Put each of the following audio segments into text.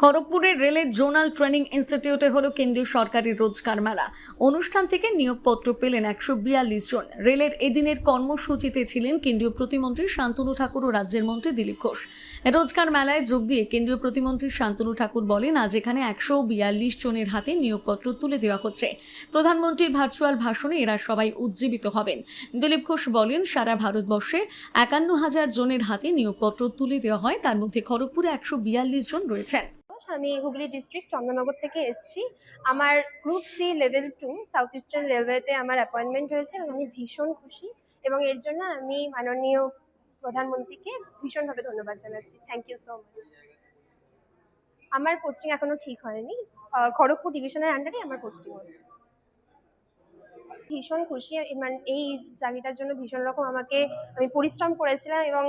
খড়গপুরের রেলের zonal training ইনস্টিটিউটে হলো কেন্দ্রীয় সরকারি রোজগার মেলা। অনুষ্ঠান থেকে নিয়োগপত্র পেলেন 142 জন। রেলের এদিনের কর্মসূচিতে ছিলেন কেন্দ্রীয় প্রতিমন্ত্রী শান্তনু ঠাকুর ও রাজ্যের মন্ত্রী দিলীপ ঘোষ। রোজগার মেলায় যোগ দিয়ে কেন্দ্রীয় প্রতিমন্ত্রী শান্তনু ঠাকুর বলেন, আজ এখানে 142 জনের হাতে নিয়োগপত্র তুলে দেওয়া হচ্ছে। প্রধানমন্ত্রীর ভার্চুয়াল ভাষণে এরা সবাই উজ্জীবিত হবেন। দিলীপ ঘোষ বলেন, সারা ভারতবর্ষে 51,000 জনের হাতে নিয়োগপত্র তুলে দেওয়া হয়, তার মধ্যে খড়গপুরে 142 জন রয়েছেন। আমি হুগলি ডিস্ট্রিক্ট চন্দননগর থেকে এসেছি। আমার group C level 2 south eastern রেলওয়েতে আমার অ্যাপয়েন্টমেন্ট হয়েছে এবং আমি ভীষণ খুশি এবং এর জন্য আমি মাননীয় প্রধানমন্ত্রীকে ভীষণভাবে ধন্যবাদ জানাচ্ছি। Thank you so much. আমার পোস্টিং এখনো ঠিক হয়নি, খড়গপুর ডিভিশনের আন্ডারে আমার পোস্টিং হচ্ছে। ভীষণ খুশি, মানে এই চাকরিটার জন্য ভীষণ রকম আমি পরিশ্রম করেছিলাম এবং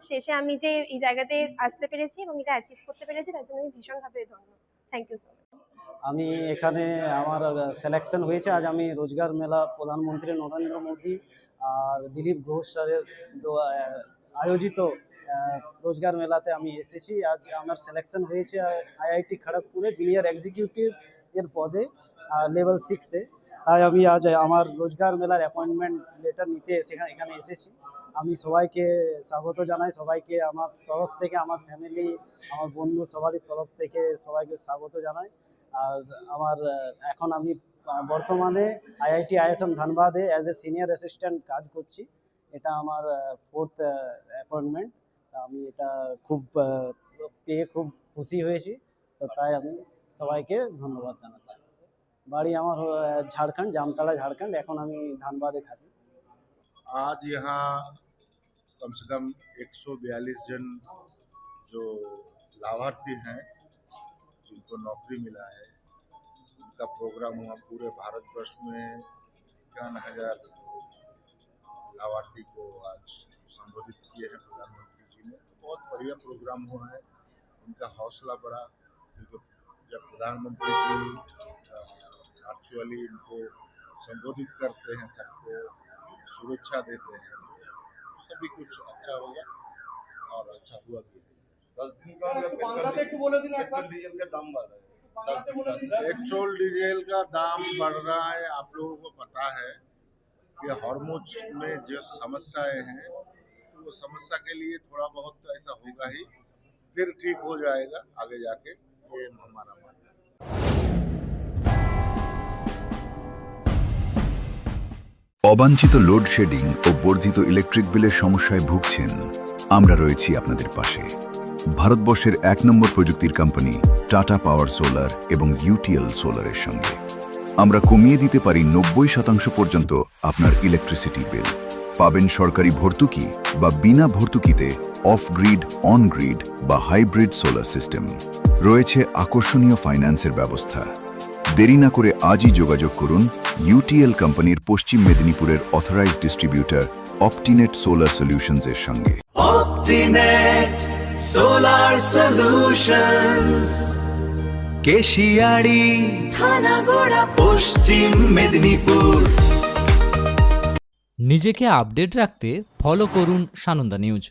শেষে আমি যে এই জায়গাতে আসতে পেরেছি এবং এটা অ্যাচিভ করতে পেরেছি, তার জন্য আমি ভীষণভাবে ধন্যবাদ। Thank you so much. আমি এখানে আমার সিলেকশন হয়েছে। আজ আমি রোজগার মেলা প্রধানমন্ত্রী নরেন্দ্র মোদী আর দিলীপ ঘোষ স্যারের আয়োজিত রোজগার মেলাতে আমি এসেছি। আজ আমার সিলেকশন হয়েছে আইআইটি খড়গপুরে জুনিয়র এক্সিকিউটিভ এর পদে লেভেল 6-এ। তাই আমি আজ আমার রোজগার মেলার অ্যাপয়েন্টমেন্ট লেটার নিতে এখানে এসেছি। আমি সবাইকে স্বাগত জানাই, সবাইকে আমার তরফ থেকে, আমার ফ্যামিলি, আমার বন্ধু সবারই তরফ থেকে সবাইকে স্বাগত জানাই। আর এখন আমি বর্তমানে আইআইটি আইএসএম ধানবাদে অ্যাজ এ সিনিয়র অ্যাসিস্ট্যান্ট কাজ করছি। এটা আমার 4th অ্যাপয়েন্টমেন্ট। আমি এটা পেয়ে খুব খুশি হয়েছি, তো তাই আমি সবাইকে ধন্যবাদ জানাচ্ছি। বাড়ি আমার ঝাড়খণ্ড, জামতলা ঝাড়খণ্ড। এখন আমি ধানবাদে থাকি। आज यहाँ कम से कम 142 जन जो लाभार्थी हैं जिनको नौकरी मिला है, उनका प्रोग्राम हुआ। पूरे भारतवर्ष में 51,000 लाभार्थी को आज संबोधित किए हैं प्रधानमंत्री जी ने। बहुत बढ़िया प्रोग्राम हुआ है, उनका हौसला बढ़ा। क्योंकि जब प्रधानमंत्री जी वर्चुअली इनको संबोधित करते हैं, सबको शुभेच्छा देते हैं, सभी कुछ अच्छा होगा और अच्छा हुआ भी है। 10 दिन का डीजल का दाम बढ़ रहा है। पेट्रोल डीजल का दाम बढ़ रहा है। आप लोगों को पता है कि हॉर्मुज में जो समस्याएं हैं, तो वो समस्या के लिए थोड़ा बहुत तो ऐसा होगा ही, फिर ठीक हो जाएगा आगे जाके। ये हमारा मानना है। অবাঞ্ছিত লোডশেডিং ও বর্ধিত ইলেকট্রিক বিলের সমস্যায় ভুগছেন? আমরা রয়েছি আপনাদের পাশে। ভারতবর্ষের 1 নম্বর প্রযুক্তির কোম্পানি টাটা পাওয়ার সোলার এবং ইউটিএল সোলারের সঙ্গে আমরা কমিয়ে দিতে পারি 90% পর্যন্ত আপনার ইলেকট্রিসিটি বিল। পাবেন সরকারি ভর্তুকি বা বিনা ভর্তুকিতে অফ গ্রিড, অন গ্রিড বা হাইব্রিড সোলার সিস্টেম। রয়েছে আকর্ষণীয় ফাইন্যান্সের ব্যবস্থা। দেরি না করে আজই যোগাযোগ করুন ইউটিএল কোম্পানির পশ্চিম মেদিনীপুরের অথরাইজড ডিস্ট্রিবিউটর অপটিনেট সোলার সলিউশনস এর সঙ্গে। অপটিনেট সোলার সলিউশনস, কেশিয়াড়ি, থানাগোড়া, পশ্চিম মেদিনীপুর। নিজেকে আপডেট রাখতে ফলো করুন সানন্দা নিউজ।